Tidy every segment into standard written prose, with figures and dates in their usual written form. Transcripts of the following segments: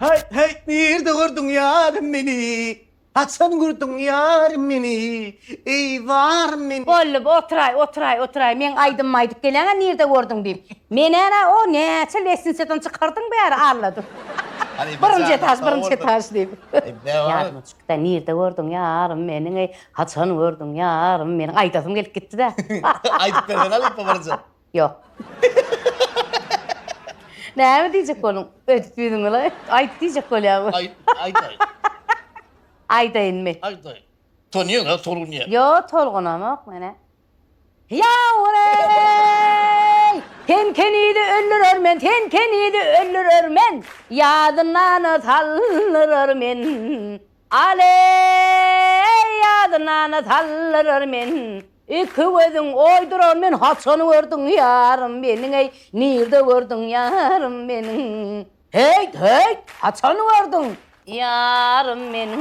Hey hey nerede gördün yarım beni? Haçan gördün yarım beni. Ey var beni. Oğlum oturay. Men aydım maydık gelene nerede gördün diyeyim. Men ana o neçe lesinsetten çıkardın bari anladım. Birinci etaş diyeyim. Yarım çıktı nerede gördün yarım menin ey. Haçan gördün yarım menin. Aytasım gelip gitti de. Aydık berden alayım babarca. Yok. Ne mi diyecek oğlum? Ötüydün ulan. Ayt diyecek oğlum ya. Ayday. Aydayın mı? Ayday. Tanıyor ha torun ya. Yo tolgunamak mene. Yavrey! Tenkeniydi öllür örmen, tenkeniydi öllür örmen. Yadından tallır örmen. Aley yadından tallır örmen. İki gözün oydur örmen, haçanı gördün yarım benim ey. Nerede gördün yarım benim? Hey, haçanı gördün. Yarım benim.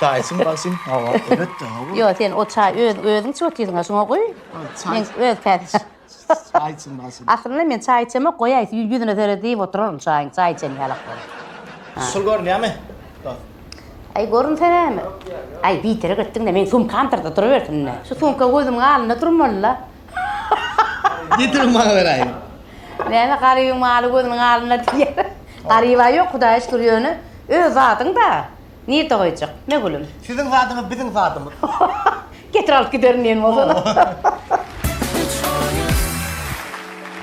Çaysın baksın. Hava. Evet de hava. Yo sen o çay özün çoğutuydun ha şuna koy. Men öz pətiş. Çaysın baksın. Aslında men çay içeme koyay. Yüzüne töre deyip oturalım çay içen yalak. Sul görünüyor mu? Ay görün sen mi? Ay bitere gittin de men sumkantırda duruversin ne. Şu sumka gözümün alnına durmalı. Getirin bana vereyim. Ne karıyım malı gözümün alnına diye. Karıva yok Xudoy şükür yönü. Öz zatın da. Nerede koyacak? Ne gülüm? Sizin zatınız bizim zatımız. Getir alıp giderim benim o zaman.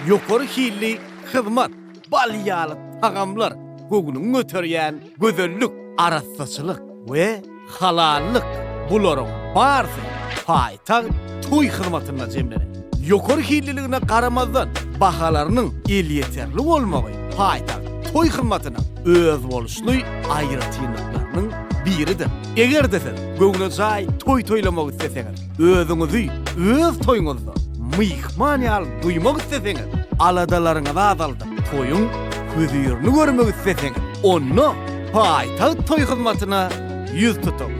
Yukarı hilli hizmet, balyalı tagamlar, gögünün ötöryen gözellük, arassaçılık ve halallık buların barsı paytaq toy hizmetine cemlenir. Yukarı hilliliğine qaramazdan bahalarının el yeterli olmağı paytaq toy hizmetine öz boluşlu ayrıtıyınlıklarının biridir. Eğer de siz gögünüzay toylamak isteseniz, özünüzü, öz toyunuzda mihmaniyal duymak isteseniz, aladalarına da azaldı. Toyun hüzürünü görmek isteseniz, onu paytaht toy hizmetine yüz tutun.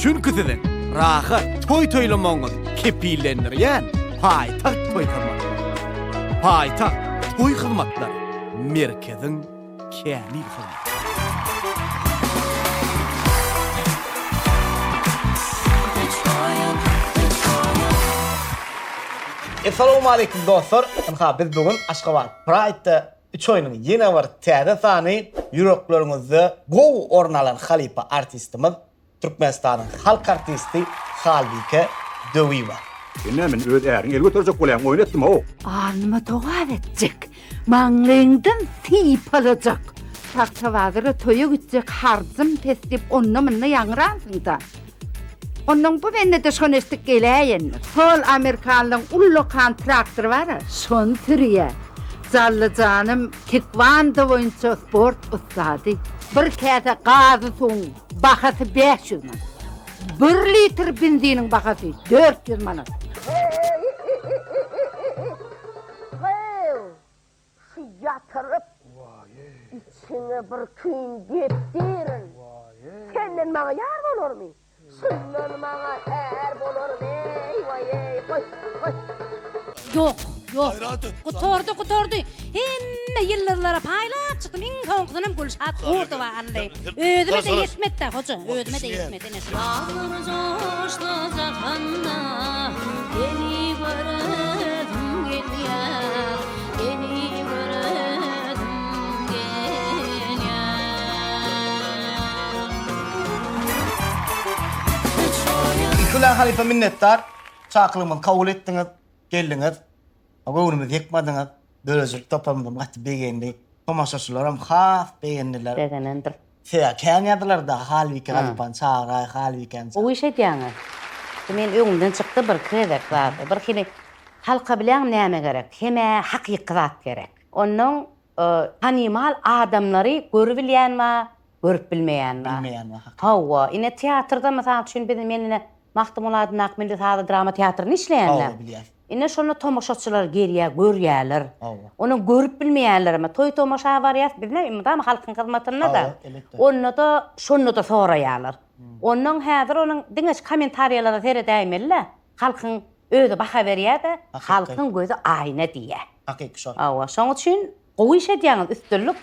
Çünkü sizin rahat toylamanız kepillendiryen paytaht toy hizmetleri. Paytaht toy hizmetleri merkezin kamil hizmeti. Assalamu alaikum dostlar. Biz bugün Aşgabat Pride'da 3 oyunun yine var täze sany yüreklerinizde gow ornalan halipa artistimiz Türkmenistan'ın halk artisti Halbike Döviva. Nämen öz äriň elge törjek bolan oýnatdym o. Alnıma toğar edecek. Manlığından tiyip alacak. Taktavadırı toya gidecek harcım teslip onunla yanıransın da. Onun bu bende de şon estik geleyen. Sol Amerikanlığın ullokan traktör var ya, şon türüye. Zallı canım, tekvanda oyuncu sport ustadı. Bir kete gazı son, bakası 500 manat. 1 litre benzinin bakası 400 manat. Şu yatırıp içine bir kıyım getirin. Senden bana yar olur mu? Senden bana er olur mu? Koy. Yok. Kutordu. Hem yıllarlara paylap çıktım. İn konkudunum gülşat kurdu var anne. Ödüme de yetmedi de hoca. Ödüme de yetmedi. Yağmur coştu zakanda. Beni göredim geliyor. Beni göredim geliyor. İkulan halipa minnettar. Çaqlymyny kabul etdiňiz, geldiňiz. Göwnümizi yekmadiňiz. Dölejik toplamda gaty begendi. Tomaşaçylaram has begendiler. Begenendir. Seya känýadylar da Halbike halipan çağıray, Halbikeň. O işe diýäňiz. Men öňümden çykdy bir kreder zat. Bir kini halka bilen näme gerek? Heme hakyky zat gerek. Onuň tanymal adamlary görüp bilýänmi, görüp bilmeýänmi? Bilmeýänmi? Hawa, ine teatrda mesela şun bizim menine Mahtumul Adın Akmilli Sağda drama teatrını işleyenler. Hawa bilýär. Ine şonu tomaşaçylar gerýär, görýärler. Hawa. Onu görüp bilmeýänler ama toy tomaşa var ýa, bizne imdam halkyň hyzmatyna da. Onu da şonu da soraýarlar. Onun häzir onun diňeş kommentariýalarda seredäýmeli. Halkyň özü baha berýär de, halkyň gözü aýna diýär. Hakyky şol. Hawa, şoň üçin Gowy iş edýäňiz üstünlük.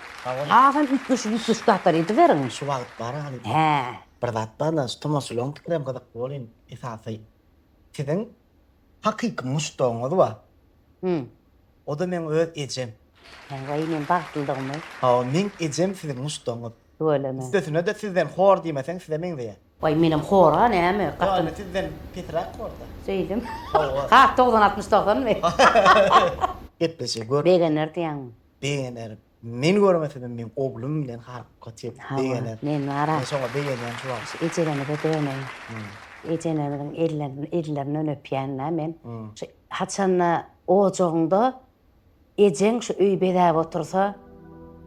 Ağam ütüş gatar edi berin. Şu wagt bar Halipa. He. Bir zat bana tutumos long tikrem gadak bolin esasy. Sizin hakyky muşdoňyz wa. O da men öz ejem. Vay men bagtyldygymy. Ha, men ejem sizin muşdoňyz. Öylemi. Sizden de sizden hor diýmesen size men diýär. Vay menim hora näme? Yani sizden Petrak orada. Söyledim. Ha, Ha 90-69 mı? gitmese gör. Begener diýäň. Begener. Men görmesem men oglum bilen harp kaçyp begener. Men nara. Soňra begener şu wagt. Ejelerini bedeýän. Ejeneriň ellerini öpýän men. Haçanna o joğunda ejeň şu öý bedäp otursa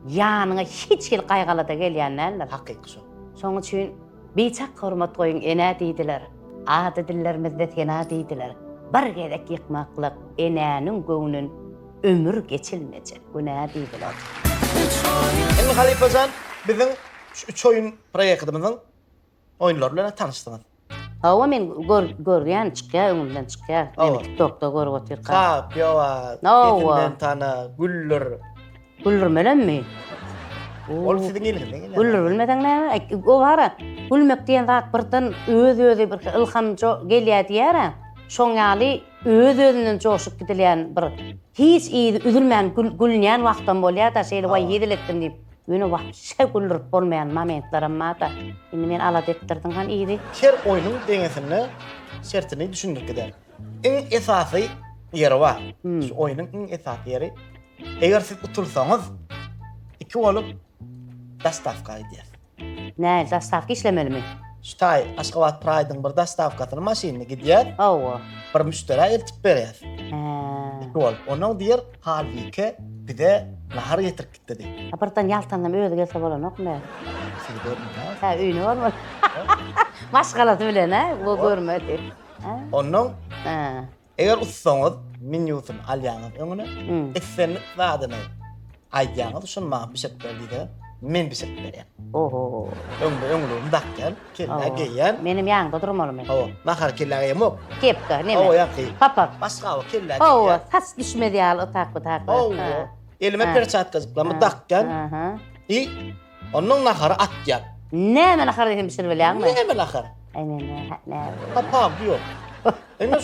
ýanyňa hiç gel gaýgalada gelýänler. Hakyky şu. Şoň üçin beýçak hormat goýun ene diýdiler. Ady dillerimizde tena diýdiler. Bir gerek ýykmaklyk enäniň göwnün ömür geçilmejek. Bu näme diýdiler? Emmi Halipajan bizim şu 3 oyun proýektimizin oýunlary bilen tanışdyňyz. Hawa men görýän çykýar, öňümden çykýar. Awa. TikTokda görüp oturýar. Kap, ýowa, Awa. Etimden tana, güller. Gülürmelenmi? Ol sizin eliniňde. Gülür bilmeden näme? O bara gülmek diýen zat birden öz-özi bir ilham gelýär diýär. Şoň ýaly öz-özünden joşup gidilýän bir hiç iyi üzülmän gülňän wagtdan bolýar da şeýle way ýediletdim diýip. Ýöne wagtça gülürip bolmaýan momentlerim bar da. Indi men alat etdirdim han iyidi. Her oyunun deňesini, şertini düşündik gider. En esasy ýeri var. Şu oyunun en esasy ýeri. Eger siz utursaňyz, iki bolup dastavka edýär. Näme dastavka işlemelimi? Ştay, Aşgabat Pride'ın bir dastavkasyny maşinine gidýär, Awa. bir müşteri eltip berýär. Ha. İki bolup, onuň diýer, halbuki bide nahar getirip gitdi diýip. Apartan ýaltandan öýde gelse bolanokmy? Siz görmüňiz. Ha, öýüni barmy? Maşgalat bilen ha, bu görmedi. Ha? Onuň Ha. eger utsaňyz, men ýusum alýaňyz öňüne, etsenlik zadyny aýdýaňyz şunu maňa bişek berdi. Men bişek berýän. Oho. Öňlüğüm dakkan, kella geýän. Menim ýaňda durmalymy. Hawa, nahar kella ýemok. Kepka, neme? Hawa ýaky. Papa. Başga o kella Hawa, geýän. tas düşmedi ýaly otak. Hawa. Elime perçatka zıplamy dakkan. Aha. Onuň nahary atýar. Näme nahar diýip bir şey bilýärmi? Näme nahar? Ay ne. Papam diýor. Ene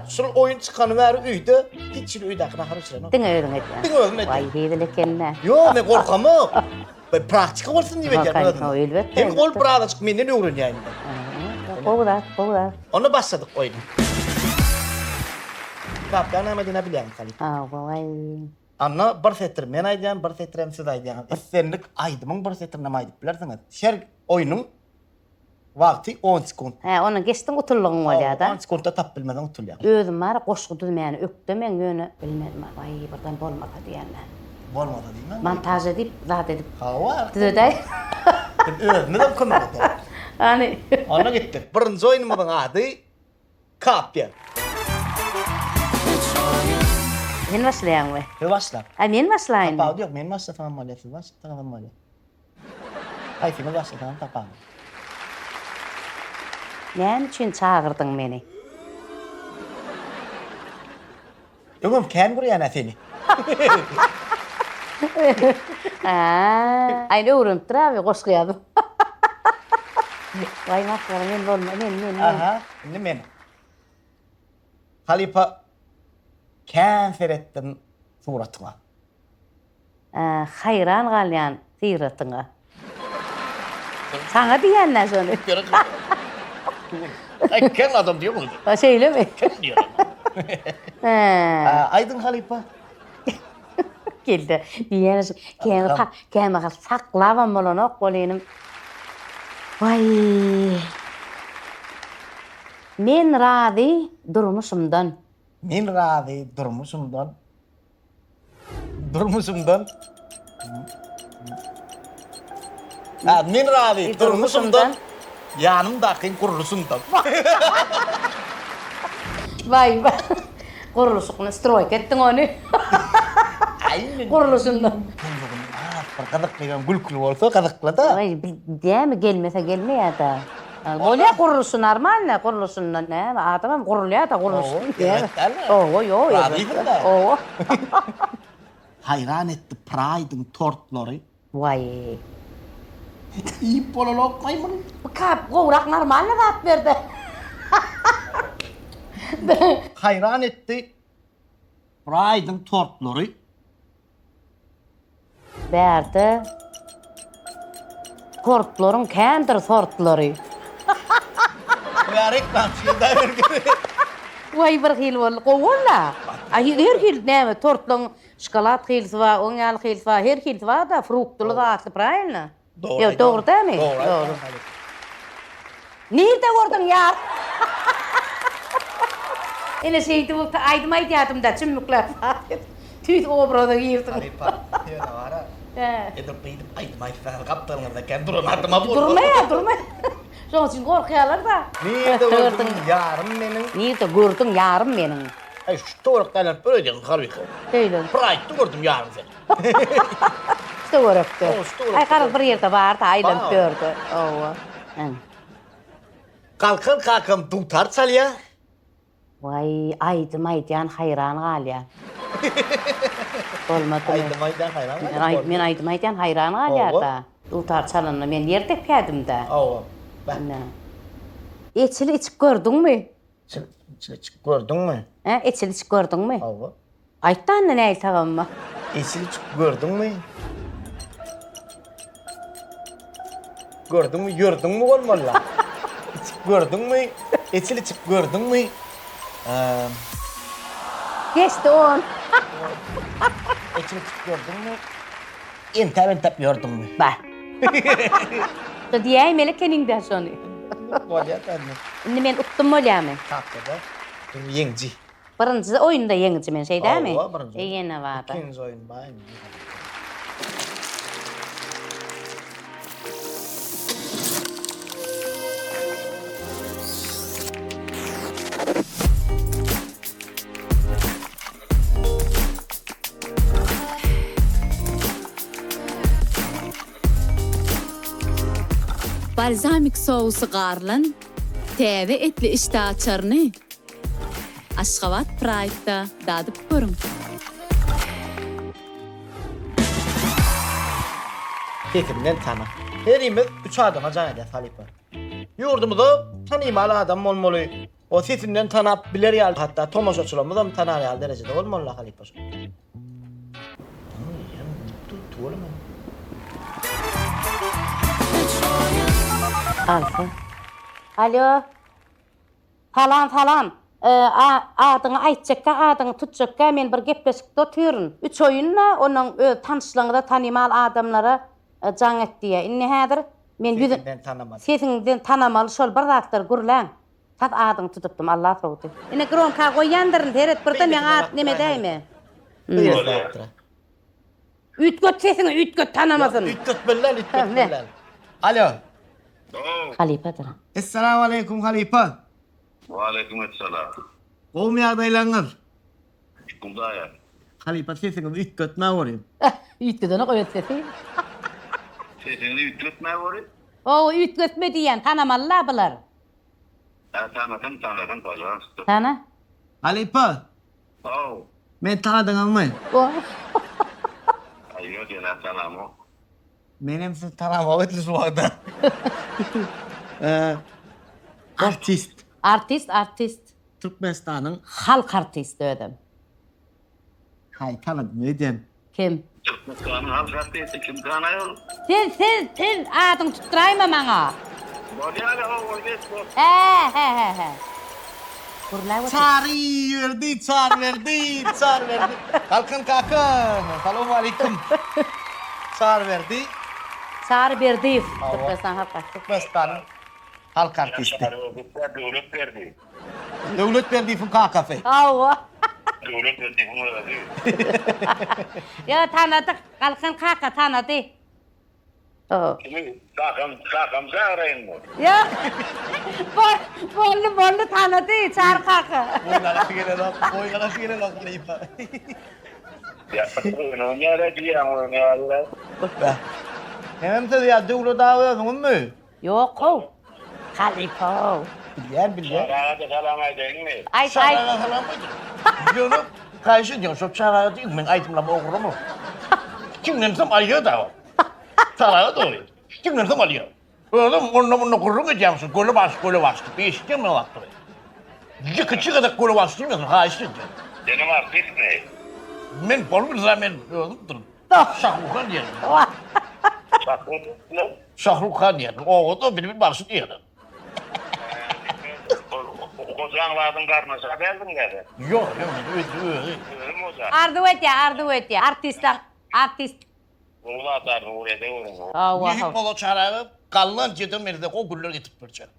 şu oyun çykan bäri üýde, hiç üýdäki nahar içiren. Diňe öýdüň etdi. Diňe öýdüň etdi. Vay heýdilekenne. Yo, men gorkamam. Bir praktika bolsun diýip etýär. Ha, elbetde. Hem gol pratik menden öwrenýär. Boğda. Onu başladık oyunu. Kaptan Ahmet'ine bilýän Halip. Vay. Anna bir settir men aýdýan, bir settir hem siz aýdýan. Essenlik aýdymyň bir settir näme aýdyp bilersiňiz? Her oyunun wagty 10 sekund. Ha, onu geçtin utulluğun bolýar da. 10 sekundda tap bilmeden utulýar. Özüm bar goşgy düzmäni ökdüm men ýöne bilmedim. Vay, birden bolmasa diýenler. Bolmady diýme. Montaj edip, zat edip. Hawa. Düzey. Özüňden kömek etdi. Hani. Ona gittik. Birinci oyunumyzyň ady Kapya. Men başlaýanmy? Hadi başla. Ha, men başlaýyn. Tapağ yok, men başla tamam mı? Siz başla tamam mı? Ay, film başla tamam tapağ. Näme üçin çağırdyň meni? Öňüm kän gurýan seni. Aýny öwrenip duraby goşgyýadym. Vay maşallah men bolma, men. Aha, indi men. Halipa kän seretdim suratyňa. Hayran galýan syratyňa. Saňa diýenler şonu. Ay, kän adam diýär bu. Ha, şeýlemi? Kän diýär. Aydın Halipa. Geldi. Diýenis kän saklawan bolanok bolenim. Vay. Men razy durmuşumdan. Men razy durmuşumdan. Men razy durmuşumdan. Ýanymdaky gurulusundan. Vay. Gurulusyny stroyk etdiň onu. Aynen. Gurulusundan. Bir kadık degan gülkül bolsa kadykla da. Vay, diýme gelmese gelmeýär da. Bolýar gurulusun normal, gurulusundan näme? Adamam gurulýar da gurulusun. Evet, Oo, yo. Razıydım da. Oo. hayran etti Pride'ın tortları. Vay. İyi bololok maymun. Bu kap kovrak normal ne kap verdi? Hayran etti Pride'ın tortları. Berdi. Tortların kendir tortları. Ya reklam şeyden vergini. Vay bir hil bol kovalla. Ay her hil näme tortlan şokolat hilsi var, oňal hilsi var, her hilsi var da fruktulu da atlı praýylny. Yo doğru değil mi? Doğru. Nerede gördün ya? Ene şeydi bu aydımaydı yadım da çümükler. Tüyt obrada girdim. Halipa. Ya var ha. He. Edip beydim aytmay falan kaptanlarda ken durmadıma bu. Durma. Şoň üçin gorkýarlar da. Nerede gördün yarım menin? Nerede gördün yarım menin? Ay şu toruklarla böyle diyorsun halbuki. Öyle. Pride'ı gördüm yarım sen. İşte görüpdi. İşte Ay karı bir yerde vardı, aylanıp gördü. Owa. Kalkın kalkın tutar çalya. Vay aydymaydan hayran galya. Olmadı mı? Aydımaydan hayran. Men aydymaydan hayran galya da. Utar çalanny men ýerde pädim de. Ova. Ben Ana. Eçili içip gördün mü? içine çık gördün mü? He, eçili içip gördün mü? Ova. Aytdy anne näil tagamma. Esili çık gördün mü? Gördün mü? Gördün mü olmalı? Gördün mü? Esili çık gördün mü? Geçti on. Esili çık gördün mü? İnternette gördün mü? Bak. Da diýäýim ele keninde şonu. Bolya tanı. Indi men utdum bolýamy. Taptada. Yengci. Birinci oyunda yeňici men şey dämi? Ova, birinci. Ýene wada. İkinci oyun bayım. Balzamik sousu garlan, täze etli iştaçarny. Aşgabat Pride'da dadyp görün. Kekimden tanı. Herimiz 3 adama can eder Halipa. Yurdumuzda tanımalı adam olmalı. O sesinden tanap biler yal hatta tomoşaçılarımız da tanar yal derecede olmalı Halipa. Alfa. Alo. Falan. Adyňy aýtjakka, adyňy tutjakka men bir gepleşikde oturyn. 3 oyunla onuň tanışlygyda tanymal adamlara jaň etdi. Inni häzir men Sesinden tanımalı. sesiňden tanamaly şol bir zatlar gürläň. Tat adyň tutupdym Allah sowdy. Ine gronka goýandyryn teret birde men at neme diýme? Ütgöt sesiňi ütgöt tanamasyn. Ütgöt belläl. Alo. Halipadyr. Assalamu alaikum Halipa. Waalaikumsalam. Gowum ýagdaýlaryňyz? Kundaya. Halipa sesiňiz ütgöt näwürýär? Ütgödeni goýat sesi. Sesini ütletme var. O ütgötme diýen tanamallar bular. Tanıdım falan. Tana? Halipa, Oh. men tanıdyňyzmy? O. Ayo gene tanımı. Menem siz tanımagy etli şu wagtda. Artist. Türkmenistanyň Halk artisti ödüm. hay tanıdym edem. Kim? Türkmenistan'ın halkası kim tanıyor? Sen adın tutturayma bana. Bodyalı o oynet bu. He. Kurlay var. Çar verdi. Kalkın. Selamun aleyküm. Çar verdi. Çağrı Berdiyev. Ava. Türkmenistan halk artisti. Türkmenistan'ın halk artisti. Devlet verdi. Devlet verdi fun kakafe. Ava. Devlet verdi bunu verdi. Ya tanıdık. Kalkın kaka tanıdı. O. Kimi kakam arayın mı? Ya. Bollu tanıdı. Çağrı kaka. Boylara gelen o Halipa. Ya bunu ne arayacağım onu ne Allah. Hemen siz ya devlet davet mü? Yok o. Halipa. Bilyen. Arada selam edin mi? Ay. Salam. Yonu Karşı diyor, şu çarağı değil mi? Aytımlama okurum mu? Kim nemsem alıyor da o. Çarağı da oluyor. Kim nemsem alıyor. Oğlum onunla kurrum edeceğim şu. Golü bastı. Bir işiteceğim mi olaktı? Çıkı da golü bastı değil mi? Ha işiteceğim. Benim artist ne? Men bolmursa men oğlum durun. Şahrukh Khan diyelim. Sakın ne? Şahrukh Khan diyelim. O da benim başı diyelim. Kozanladın karnına geldin gene. Yok. Öyle mi hocam? Ardı öte. Artist. Oğlu atar, oraya da uğrun. Allah Yihip olu çarağı kallan cedim elde o güller getip duracak.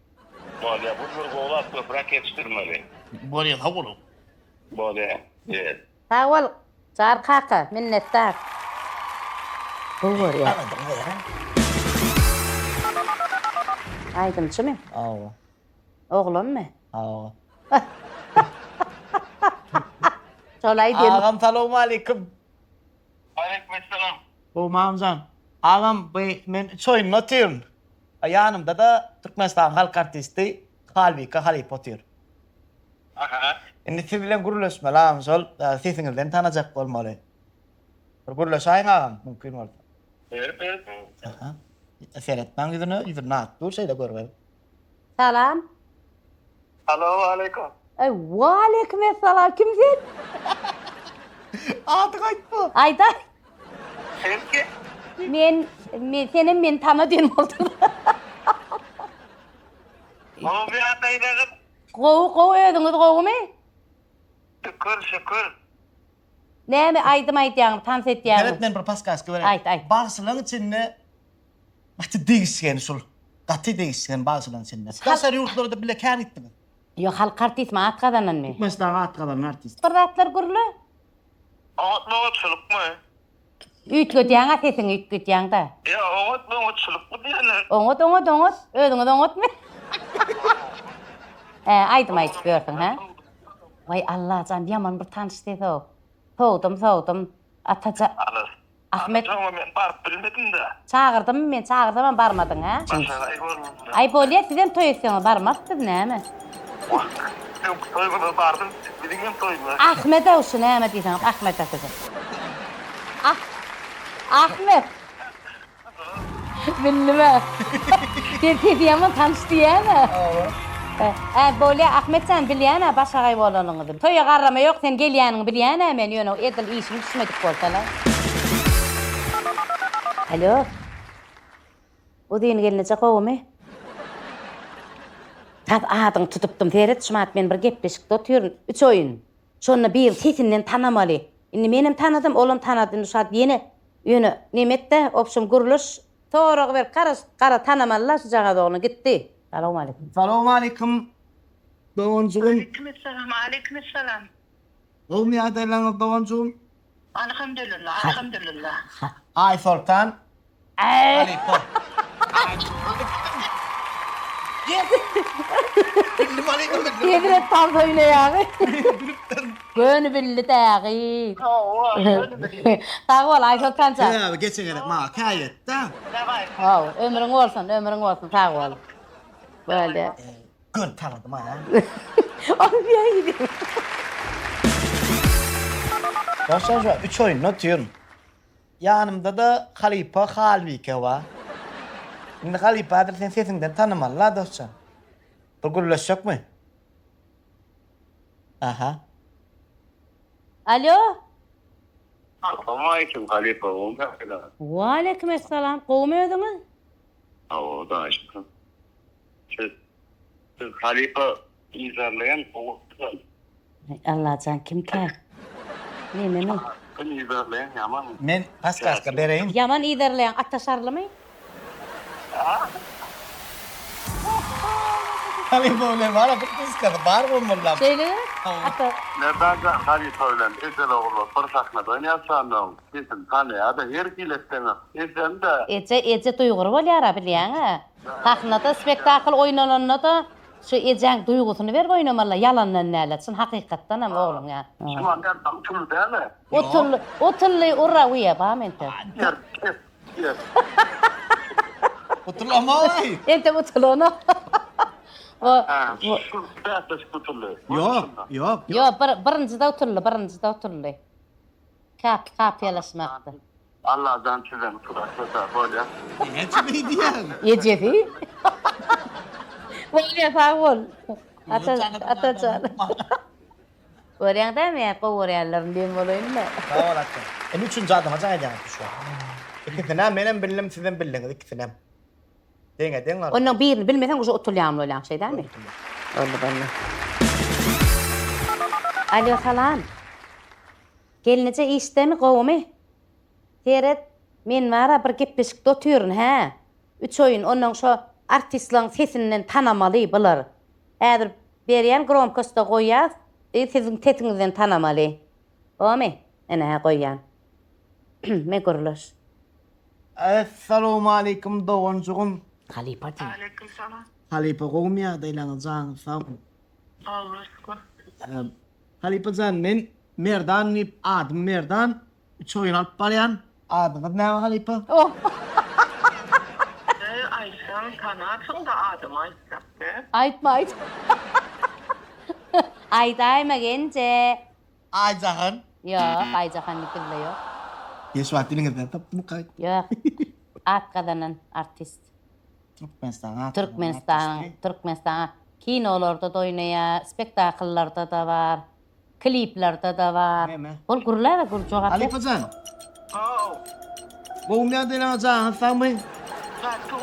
Böyle bu bir oğlu at köprak yetiştirmeli. Böyle ha bunu. Böyle, evet. Sağ ol. Çağır kaka. Minnettar. Bu var ya. Anladım ya. Aydınçı mı? Aa. Oğlum mu? Aa. Çolay diyelim. Ağam selamun aleyküm. Aleykümselam. Bu Mamcan. Ağam men çoyun notiyorum. Yanımda da Türkmenistan halk artisti Halvika Halip oturuyor. Aha. Şimdi siz bilen guruluşma ağam sol. Sesinizden tanıyacak olmalı. Bir guruluş ayın ağam mümkün oldu. Evet. Seyretmen yüzünü at. Dur şeyde görmedim. Salam. Alo, aleyküm. Aleykümselam. Kimsin? Adı kaçtı. Ayda. Sen ki? Men tanıdığım oldum. O bir adaydı. Qovu ödünüz qovu mu? Şükür. Ne mi aydım aydıyan, tans etdiyan? Evet ben bir paskas göreyim. Ayt. Bağısının içinde batı değişken sul. Katı değişken bağısının içinde. Kasar yurtlarda bile kâr etti mi? Yok halk artist mi? At kazanan mı? Mesela at kalan artist. Kırratlar gurlu. Oğutçuluk mu? Üt götüyan sesin üt götüyan da. Ya oğutçuluk mu diyorlar? Oğut. Ödünüz oğut mu? Aydım gördün ha? Vay Allah can yaman bir tanıştı o. Soğudum. Ataca Ahmet Tamam ben barıp bilmedim de. çağırdım ama barmadın ha? Başarayı görmedim. Ay bolya sizden toy istiyorsunuz barmazsınız ne mi? Yok toyguna bardım. Bilgin toyma. Ahmet olsun ne mi diyeceğim Ahmet atacağım. Ahmet. Bilmem. Dedi yaman tanıştı ya mı? Böyle Ahmet sen biliyana başka gayb olanıngızım. Toya qarrama yok sen gelyanını biliyana men yönü edil işin düşmedik bolsalar. Alo. O deyin gelinecek o mu? Tat adın tutuptum teret şumat men bir gepleşik oturuyorum. 3 oyun. Şonu bir yıl sesinden tanımalı. Indi menim tanıdım, oğlum tanıdım şuat yeni. Yönü nimette opşum guruluş. Toğraq ver qara tanımalılar şu jağa doğru gitti. Selamun aleyküm. Selamun aleyküm. Doğancuğum. Aleykümselam. Olmaya deylanır doğancuğum. Alhamdulillah. Ay Sultan. Aleyküm. Bildim aleyküm. Yedret tam oyna yani. Gönü billi dağı. Sağ ol Ayşe Tanca. Ya geçen gerek ma kayet da. Ömrün olsun sağ ol. Böyle. Gün tanıdım ha. Onu bir gidiyor. Dostlar şu 3 oyun notuyorum. Yanımda da Halipa Halvika var. Şimdi Halipa'dır sen sesinden tanımalılar dostlar. Bir guruluş yok mu? Aha. Alo. Aleyküm Halife oğlum. Aleykümselam. Kovmuyordunuz? O da aşkım. Siz Halife izarlayan oğul. Allah can kim ki? Ne? Beni izarlayan yaman. Men paskaska bereyim. Yaman iderleyen attaşarlı mı? Halipa öyle var bu paskaska bar mı mullam? Söyle. Atta. Nereden Halife öyle ezel oğlu fırsakla ben yapsam kesin tane ya da her kiletten esen de Ece duygur bol yara bilýän ha. Sahnada spektakl oýnananda da şu ejäň duýgusunu ver oýnamalar yalandan näletsin hakykatdan hem oğlum ya. şuman tam tül değil mi? Otully ura uya bamente. Yes. Oturlamay. Ente otulona. Ha, şu däpes tutuldu. Yok, yok. Yo, birinci de oturlu. Kap yalaşmaktı. Allah'dan çizen turakta böyle. Ne diyen? Yecedi. Böyle sağ ol. Atacan. Oraya da mı? Oryaların diyeyim olayım mı? Sağ ol hatta. Üçüncü adıma can edeceğim şu an. İkisine benim bildim sizin bildiniz ikisine. Den var. Onun birini bilmesen ucu otulyamlı olan şey değil mi? Oldu bana. Alo falan. Gelince işte mi kovmi? Teret men vara bir gepleşik dotyurun ha. 3 oyun onun şu artistlerin sesinden tanımalı bular. Eğer beriyen Gromkost'a koyar, sizin tetinizden tanımalı. O mu? Ana koyan. Me görülür. Assalamu alaikum doğuncuğum. Halipa değil. Aleykümselam. Halipa kovmiya daylanı can sağ ol. Allah'a Halipa can men merdan nip adım merdan. 3 oyun alıp barayan. Adınız ne Halipa? Oh. Ayşe'nin kanatsın da adım Ayşe. Aytma. Aytayma gence. Aycahan. Yok, Aycahan'lık bile yok. Yes wat dilinizden tap bu kayıt. Yok. At kadının artist. Türkmenistan. Kinolarda da oynaya, spektakıllarda da var. Kliplerde de var. Ne? Ol gurlar da gurcoğat. Halipa can. Oh, Kovmiya daylanı can sağ mı? Fatih.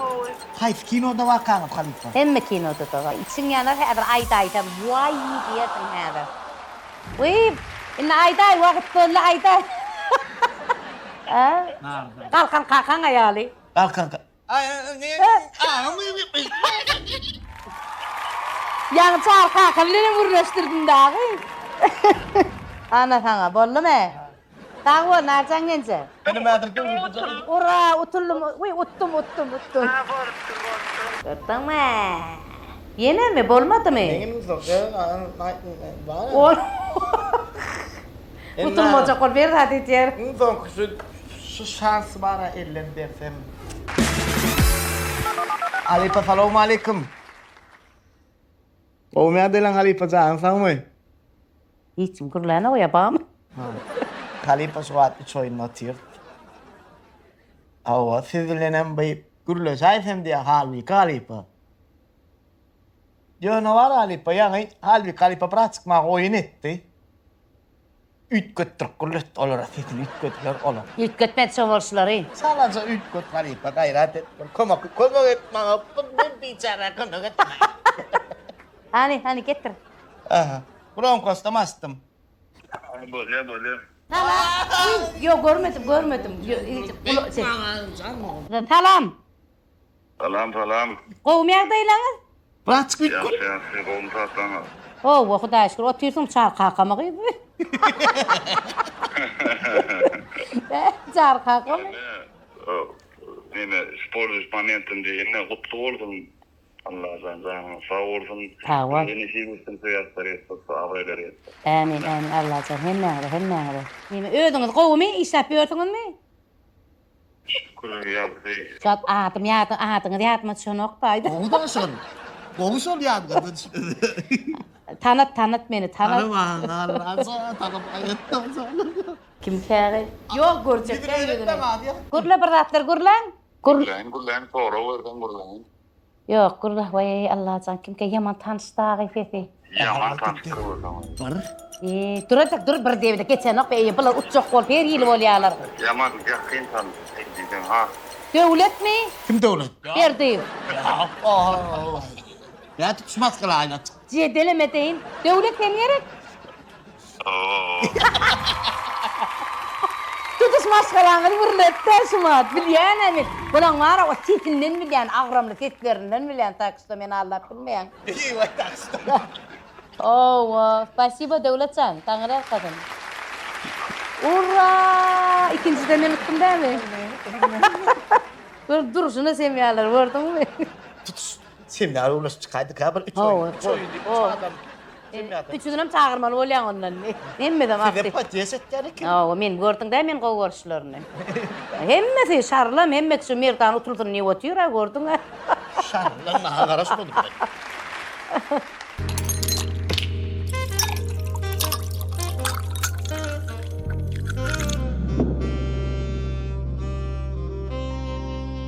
Hayf kinoda var kanım Halipa. Hem kinoda da var. İçin yanar her aytaydan. Vay diyesin her. Uy, inna aytay vakit böyle aytay. Kalkan ayali. Kalkan. Yang çağır kalkanlarını vurlaştırdın dağı. Ana sana bollu mu? Tağı nereden gence? Benim adım kim? Ura utullum. Uy uttum. Ha, borçlu. Gördün mü? Yine mi? Bolmadı mı? Benim soru. Ol. Utulmaca kol ver hadi diğer. Son şu şans bana ellen dersem. Halipa selamu aleyküm. Kovmiya daylan Halipa can sağ mı? Hiç kurulana o yapam. Halipa şu an 3 oyun atıyor. Ama sizinle bir gürleşaysam diye halbuki Halipa. Yo ne var Halipa yani halbuki Halipa pratikma oyun etti. 3 götürük gürlet olur sizin 3 götürler olur. İlk götmet çoğulşuları. Sadece 3 göt Halipa gayret et. Komak etme. Ben bicara konak etme. Hani getir. Aha. Bronco'sta mastım. Böyle. Yok görmedim. Salam. Salam. Kovmiyak daylanız. Pratik bir Yaxşı, olmuşsan. O Xudoya şükür otursun çar kakama gibi. Çar kakama. Yine spor disponentin diye kutlu oldum. Allah'tan sağ olsun. Sağ ol. Yeni şey olsun siyaslar etsin, haberler etsin. Amin Allah can hem ağrı. Ödünüz kovmi işlep yördünüz mü? Şükür yaptı. Çat adınız yatma çonoktaydı. Kovdan son. Kovuşun ya. Tanıt beni tanıt. Tanım. Kim kârı? Yok görecek gelmedi mi? Gurla bir ratlar gurlan. Gurlan, sonra verden gurlan. Yok gurla vay Allah can kim ki yaman tanıştı fethi. Yaman tanıştırır o zaman. Dur bir devde geçen ok be bular uçak kol her yıl bolyalar. Yaman yakın tanıştırır. Ha. Devlet mi? Kim devlet? Verdi. Ya tutuşmaz kala aynı. Cedelemedeyin. Devlet deniyerek. Tutuşmaz kalanları vurletten şumat. Bilyen emin. Bulan var o titinden bilyen, ağramlı titlerinden bilyen takışta men Allah bilmeyen. İyi vay takışta. Oh, spasibo devletcan. Tanrı kadın. Ura! İkinci de men uttum değil mi? Duruşunu sevmeyenler vurdun mu? Tutuş. Seminer ulaşıp çıkaydık ya. 3 oyun. 3 oyun değil. 3 adam. Üçüdünüm çağırmalı olayan ondan. Emmedem Size afti. patates etleri kim? Men gördün da men kovuruşlarını. Hemmesi şarlam, hemmet şu merdan utulsun ne otuyor ha gördün ha. Şarlan naha karaş oldu.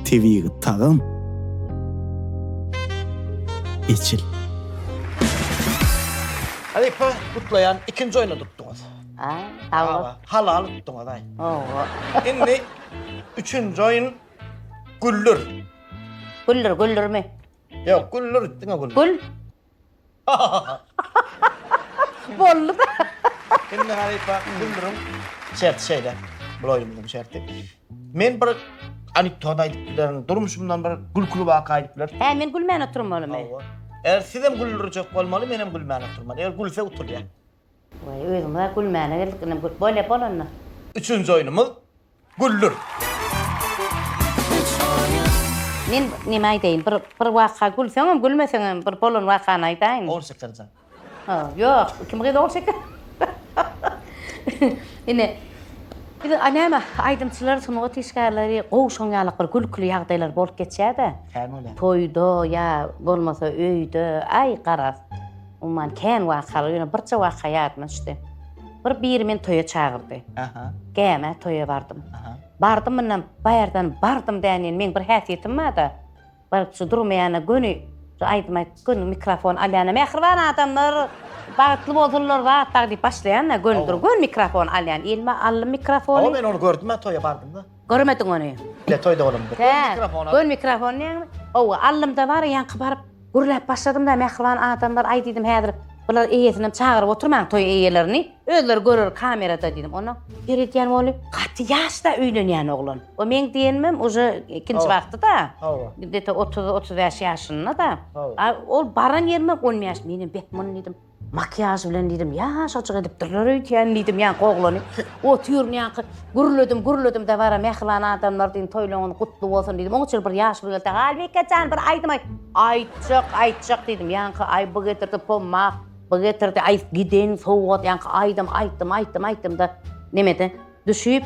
TV'yi tağım. İçil. Halipa kutlayan ikinci oyunu tuttunuz. Sağ ol. Halal tuttunuz ay. Oo. Şimdi üçüncü oyun güllür. Güllür mü? Yok güllür ettin güllür. Gül. Bollu da. Şimdi halipa güllürüm şeyde. Bu oyunumuzun şerti. Men bir anekdot aytıplar, durmuşumdan bir gülkülü vaka aytıplar. He, men gülmän oturmalı mı? Eğer sizem güldürecek olmalı, benim gülmän oturmalı. Eğer gülse otur ya. Vay, özüm de gülmän geldim. Böyle bolonna. Üçüncü oyunumuz güllür. Men nime aytayın? Bir vaka gülseňem, gülmeseňem bir bolon wakany aytayın. 18 can. Ha, yok. Kim gide 18? Yine bir de anama aydımçılar sunuğa teşkilleri qoşoňalyk bir gülkülü ýagdaýlar bolup geçýär-de. Häme Toyda ya bolmasa öýde, ay garas. Umman kän wakaly, ýöne birçe waka ýatmışdy. Bir men toýa çagyrdy. Aha. Gäme toýa bardım. Aha. Bardım menen baýardan bardım dänen men bir häsiýetim bada. Bir şu durmaýana göni aýdym göni mikrofon alyana mehriban adamlar bagtly bolsunlar wagt diýip başlaýan göndür gön mikrofon alyan ilme ally mikrofonu. O men onu gördüm, ben toya bardım da. Görmedin onu. Le toyda olamdı. Gön mikrofon näme? O allymda bar ýanky barıp gürläp başladym da mehriban adamlar aý diýdim häzir bular eýesinem çagyryp oturmaň toy eýelerini özleri görür kamerada diýdim. Ona geredýän bolup gaty ýaşda öýlenýän oglan. O men diýenmem uje ikinji wagtda. Dete 30-35 ýaşynda da. Ol baran ýerime 10 ýaş menim bekmon diýdim. Makyaj bilen diýdim, ýa şoçuk edip durlar öýtýän diýdim, ýa goglany. O türün ýanky gürledim da bara mehriban adamlar diýin toýlagyny gutly bolsun diýdim. Oňa çyl bir ýaş bilen de Albekcan bir aýdym aýtjak diýdim. Ýanky aý bu getirdi pomma, bu getirdi aý giden sowgat ýanky aýdym da nemede düşüp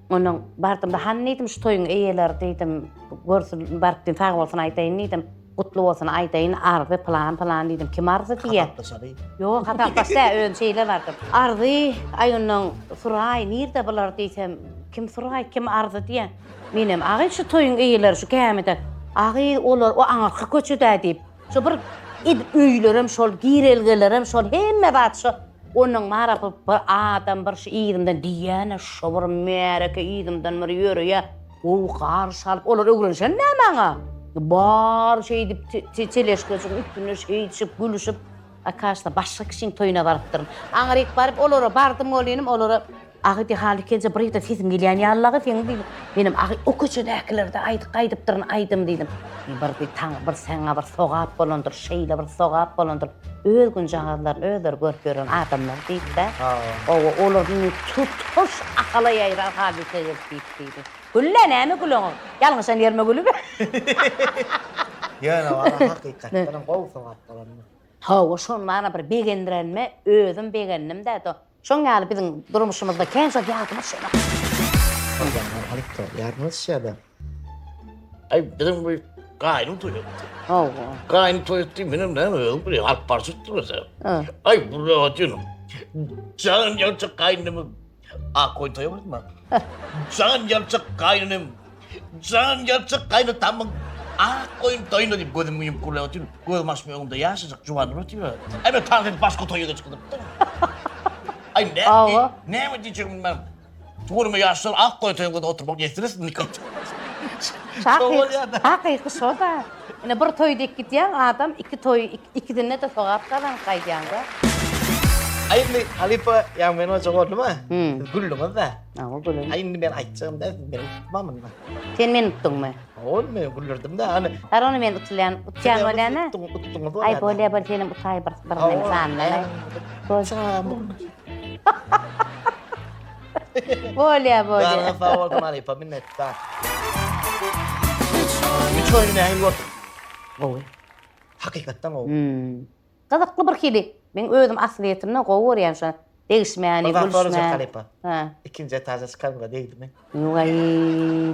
onuň bardım da han diýdim şu toýuň eýeleri diýdim. Görsün barpdyn tag bolsun aýtaýyn diýdim. Gutlu olsun aýtaýyn ardy plan diýdim. Kim ardy diýe? Ýok, hatam başda öň şeyler bardy. Ardy aýonyň suray nirde bular diýsem, kim suray, kim ardy diýe. Menem agy şu toýuň eýeleri şu kämede. Agy olar o aňarka köçüde diýip. Şu bir öýlerim şol girelgelerim şol hemme bat şu onun marapy bir adam bir şu ýerimden diýene şu bir mereke ýerimden bir ýöre o garşy alyp olar öwrenşen näme? Bar şey dip çeleşkeçip üstüne şey içip gülüşüp akaşda başka kişinin toyuna barıptırım. Aňaryk barıp olara bardım bolýanym olara agy hali kenje bir de sesim gelýän ýallagy sen diýdim. Benim agy o köçedäkilerde aýdypdyryn aýdym diýdim. Bir taň bir seňe bir sogap bolandyr, şeýle bir sogap bolandyr. Öz gün jaňalar özler görýän adamlar diýdi. O olaryň tutuş akalaýar hali diýdi. Gülle näme gülüň? Ýalňyşan ýerme gülüp. Ýöne wala hakykatdan gowsam atlalandy. Ha, şon mana bir begendirenme, özüm begendim da. Şoň ýaly biziň durmuşymyzda kän şol ýagdymy şuna. Ondan halypda ýarmyş şäde. Ay biziň bu gaýrym toýdy. Gaýrym toýdy menem näme bir alp barşypdy mesela. Ay bu ýatynım. Can ýalçak gaýnymy koy toýmazmy? Can ýalçak gaýnym. Can ýalçak gaýny tamam. Koyun toyunu diýip gözüm müýüm gulaýatyn. Gözüm açmaýagynda ýaşajak juwanyr ötýär. Eme taňyň başga toýuga çykyp. Ay näme diýjegim men? Turma ýaşlar koy toýuňda oturmak ýetiris nikah. Hakyky şo da. Ene bir toýda gitýän adam iki toy ikidine de sogap kalan gaýdýanda. Aýmy Halipa ýa meni jogotma? Güldüm da. Güldüm. Aýmy men aýtjam da men tutmamyn. Sen meni tutdunmy? Ol men güldürdim da. Har onu men tutulýan bolýany. Ay bolýa bir senem utaý bir sanly. Bolýa. Bana favor Halipa minnettar. Üç oyunu näme gördüm? Oy. Hakykatdan o. Gazakly bir hili. Men özüm asliyetimden gowurýan şu degişmäni, gülüşmäni. Ha. İkinji etaja çykanga diýdim men. Ýoğay,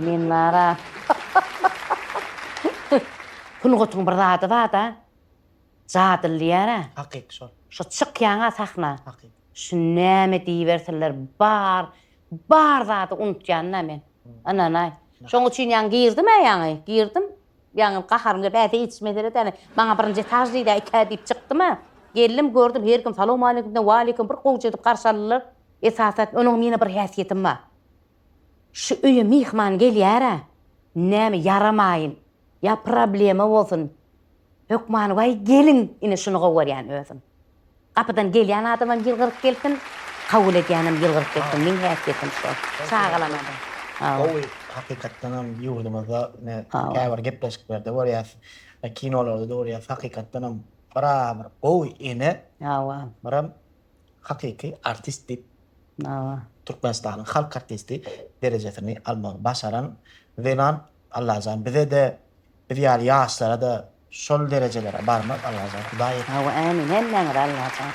men lara. Bunu gotuň bir zady bar da. Zadilliyara. Hakik şol. Şu çıkýana sahna. Hakik. Şu näme diýberseler bar zady unutýanna men. Ananay. Şoň üçin ýa girdim ýa girdim. Ýa gaharymda bäze içmedere däne. Maňa birinji tajlyda ika diýip çykdyma. Geldim gördüm her kim salam aleikum de aleikum bir gowy edip garşalylar. Esasat onuň meni bir häsiýetim bar. Şu öýe mihman gelýär. Näme yaramaýyn. Ya problema bolsun. Hökman vay gelin ine şunu gowurýan özüm. Kapıdan gelýän adamam ýylgyryp geldim. Kabul edýänim ýylgyryp geldim. Men häsiýetim şo. Çağalamadım. Gowy hakikatdan hem ýurdumyzda ne käbir gepleşiklerde bolýar. Kinolarda bolýar. Hakikatdan hem barabar gowy ine. Awa. Baram hakiki artist diýip Awa. Türkmenistan'ın halk artisti derecesini almak başaran velan Allah'ın bize de bir yer yaşlara da şol derecelere barmak Allah'ın hidayet. Awa amin. Hemmeňe Allah'a.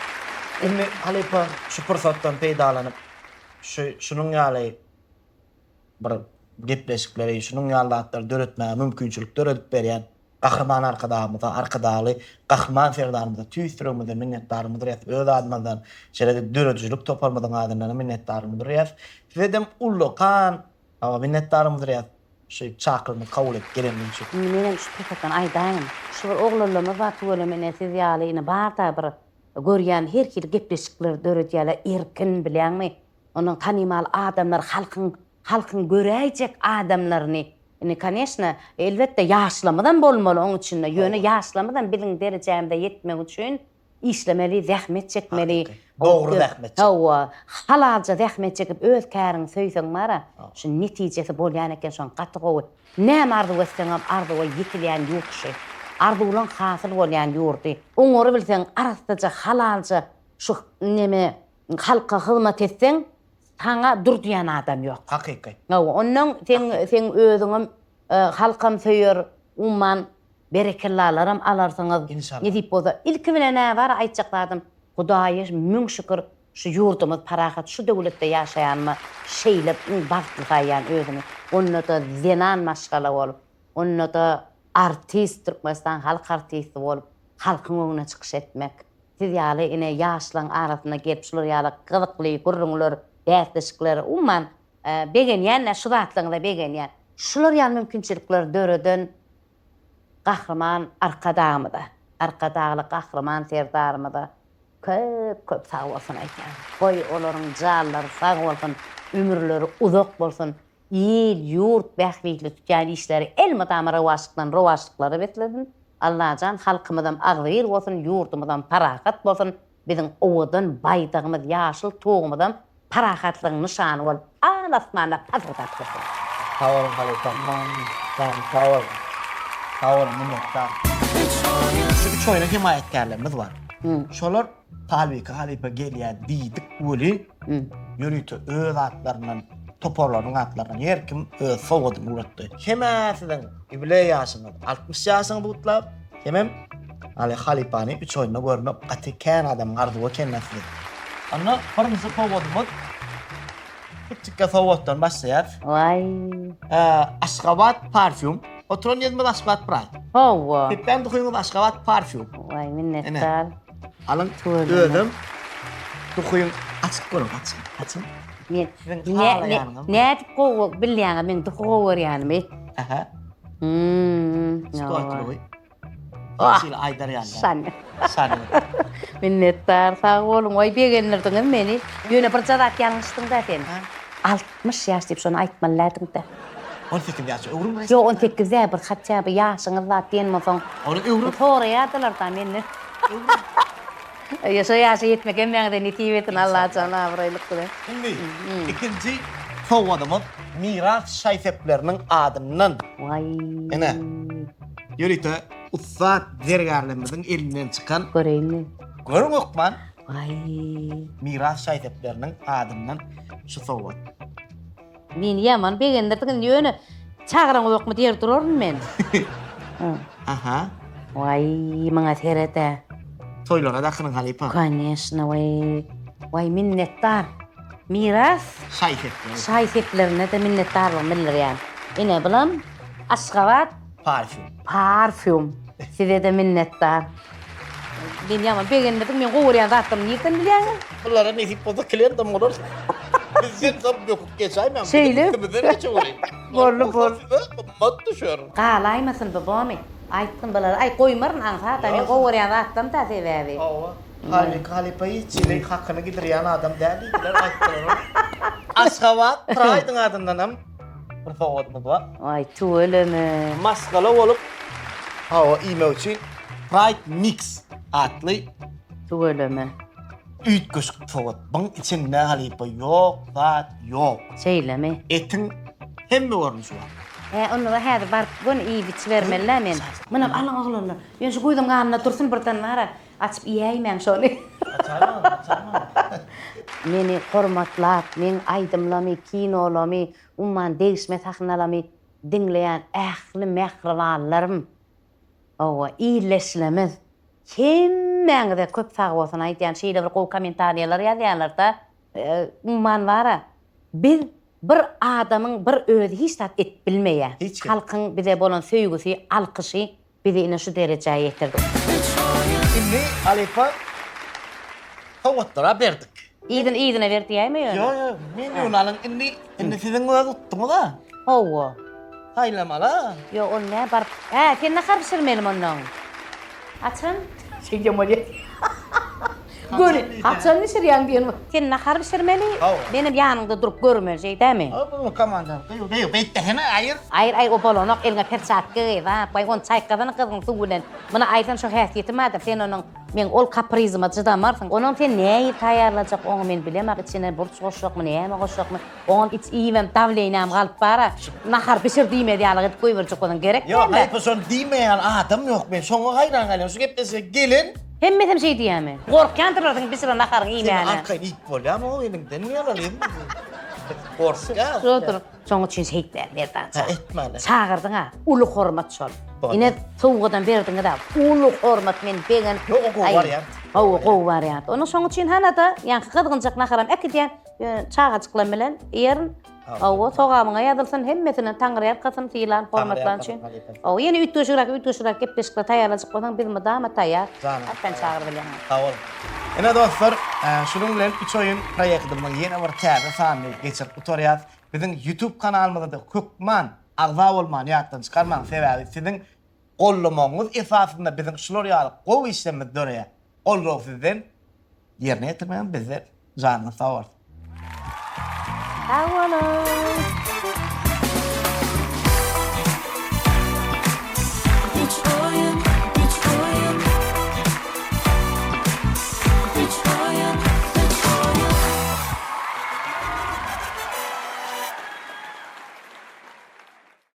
Ilmi halipa şu fırsattan peydalanıp şunun ýaly bir gepleşikleri, şunun ýaly döretmäge mümkinçilik döredip berýän Kahraman arkadaly Kahraman Ferdanymyza tüýstirmeden minnetdarymyzdır ýa öz adymyzdan şeýle döredijlik topalmadan adamlara minnetdarymyzdır ýa wedem ullu kan minnetdarymyzdır ýa şu çaklymy kabul edip gelendiň üçin. Menem şu pekatan aýdaýyn. Şu oglanlama wagt bolamene siz ýalyny barda bir görýän her kili gepleşikler döredýärler erkin bilýärmi? Onuň tanymal adamlar halkyň göräjek adamlaryny конечно, elbette yaşlamadan bolmaly oň üçin ýöne yaşlamadan biliň derejemde ýetmek üçin işlemeli, zähmet çekmeli. Dogry zähmet. Hawa, halalca zähmet çekip öz käriň söýseň mara, şu netijesi bolýan eken şoň gaty gowy. Näme ardy wetseňem ardy we ýetilýän ýokşy. Ardy ulan hasyl bolýan ýurdy. Oňory bilseň arastaja halalca şu neme halka hyzmat etseň taňa durduyan adam ýok. Hakiki. Ondan sen özüňem halkam söýür, umman berekellalaram alarsyňyz. Ne diýip bolsa, ilki bilen näme bar aýtjaklarym. Hudaýa müň şükür şu ýurdumyz parahat şu döwletde ýaşaýanmy şeýlep bagtly gaýan özüni. Onda da zenan maşgala bolup, onda da artist Türkmenistan halk artisti bolup, halkyň öňüne çykyş etmek. Siz ýaly ine ýaşlaryň arasyna gelip şular ýaly gyzykly gurrunlar däsleşikler umman begenýän şu zatlygyňda begenýän. Şular ýaly mümkinçilikler döreden Kahraman arkadagly Kahraman Serdarymyda köp sag bolsun aýtýan. Goý olaryň jallary sag bolsun, ömürleri uzak bolsun. Ýyl, ýurt, bähwitli tutýan işleri elmadam rowaşlyklary betledin. Allahjan halkymyzdan agzyr bolsun, ýurdumyzdan parahat bolsun, biziň owadan baýdygymyz ýaşyl togumyzdan parahatlygyň nyşany bolup alasmanda patlatat bolsun. Sağ olun halipa. Sağ olun. Sağ olun minnetdar. Şu üç oyunun himayetkarlarımız var. Şolar talbiki halipa gelýär diýdik boli. Yürütü öz atlarından toparlaryň atlarından her kim öz sowadyny uratdy. Hemasiň ibile ýaşyny 60 ýaşyny butlap, hemem Ali halipany üç oyunda görmek gatyken adam arzuwa kenmäsdi. Anna birinji sowatymyz küçükkä sowatdan başlaýar. Vay. Aşgabat parfüm. Oturan ýazmaz Aşgabat Pride. Hawa. Pepem duýuňyz Aşgabat parfüm. Vay minnetdar. Alın özüm. Duýuň açyk görün, açyk. Ne dip gowy bilýän men gowy ýanymy. Aha. Skoatloy. Sil aýdar ýany. San. Minnetdar, sag bolun. Oy begenlerdiň meni ýöne bir jadat ýalňyşdyň da sen. 60 ýaş diýip şonu aýtmalydyň da. 18 ýaş öwrüm. Jo 18 zä bir hatça bir ýaşyňyz zat diýenmeseň. Onu öwrüm. Tory ýadylar da meni. Ýaşa ýaşa ýetmegen meňde netibetin Allah jana abraýlyk bilen. İkinci sowatymyz miras şaýsepleriniň adymynyň. Vay. Ene. Ýörite ussat dergärlerimiziň elinden çykan Göreýin. görüň okman. Vay. Miras şaýsepleriniň adymynyň şu sowat. Men ýaman begenlerdiň ýöne çagyraň okmy diýip durarmyn men. Aha. Vay, maňa serete. Toylara dakynyň halipa. Конечно, vay minnetdar. Miras Şaýsepler. şaýseplerine de minnetdarlyk bildirýän. Ine bilam Aşgabat Parfüm. parfüm. Size de minnetdar. Ben yaman beğenmedim. Men goýurýan zatym ýerden bilýän. Bunlara ne tip bozuk klientim olur. Bizden tam yok geçayım ben. Şeyli. Bizden geçe olayım. Bol. Mat düşüyor. Galaýmasyn babamy. Aýtdym balar. Ay goýmaryn ansa da men goýurýan zatym da sebäbi. Kalipayı çileğin hakkını gidiren adam değil. Aşgabat, Pride'ın adındanam. Bir favodumuz var. Ay tuğulemy. Maskala olup, o ime için Pride Mix adlı Tuğulemy. üýtgüç favod. Bunun içinde halipa yok, zat yok. Şeýlemi. Etin hemme görünüşü var. Onu da häzir barıp bunu iyi biç vermeliler men. Mana alaň oglanlar. Ben şu goýdum ganyna dursun birden nara. Açıp ýeýmen şonu. Açarma. Meni hormatlap, men aýdymlamy, kinolamy, umman değişme sahnalamy dinleýän ähli mehribanlarym. Owa iyileşlemiz. Kimmäňde köp sag bolsun aýdýan şeýle bir gowy kommentariýalar ýazýarlar da. Umman bara. Bir adamın bir özü hiç tat et bilmeýär. Halkyň bize bolan söýgüsi, alkyşy bizi ine şu derejäge ýetirdi. Şimdi halipa favodlara berdik. İýdine berdi ýaýmy? Yo, men ýonalyň indi sizin göz tutdyňyz da. Owa. Haylamala. Yo, o ne bar? Sen nahar pişirmelim ondan. Açın. Sen yemeli. Göre, açın ne şiryan diyen mi? Sen nahar pişirmeli. Benim yanımda durup görmeyecek değil mi? Bu kamandan. Kıyı, beytte hene ayır. Ayır, o balonok eline perçat gıy, va. Bay on çay kazanı kızın suğulen. Bana aytan şu hasiyeti madem, sen onun, men ol kaprizma çıdamarsın. Onun sen neyi tayarlayacak, onu men bilemek içine burç koşacak mı, neyeme koşacak mı? Onun iç iyivem tavleynam kalıp bara. Nahar pişir diyme diyalık koy verecek onun gerek değil mi? Yok, hayır, son demeyen adam yok ben. Sonra hayran kalıyorum. Şu geptesi gelin. Hem metem şey diyemi. Korkan tırladın bir sıra nakarın iyi Senin yani. arkayın ilk bol ama o elimden niye alayım? Korka. Şudur. Sonra için şeytler nereden çağır? Etme lan. Çağırdın ha. Ulu hormat şol. Yine soğuğudan verdin da. Ulu hormat men beğen. Yok o varyant. O varyant. Onun sonra için hana da yankı kadığıncak nakaram ekiden çağacıklan bilen yerin. O soğamına yadılsın hemmesinin tanrı yapkasın filan hormatlan için. O yeni ütüşürak kepleşikle tayarlacık olan bir madama tayar. Hatta çağır bilen. Sağ olun. Ene dostlar, şunun bilen 3 oyun proyektimiz yeni bir täze sany geçip oturyaz. Bizim YouTube kanalımızda da hukman, agza bolman, ýatdan çykarman sebäbi sizin gollamaňyz esasında bizim şular ýaly gowy işlemimiz döreýär. Ol sizden yerine getirmeýän bizler janyny sağ olun. Sağ olun.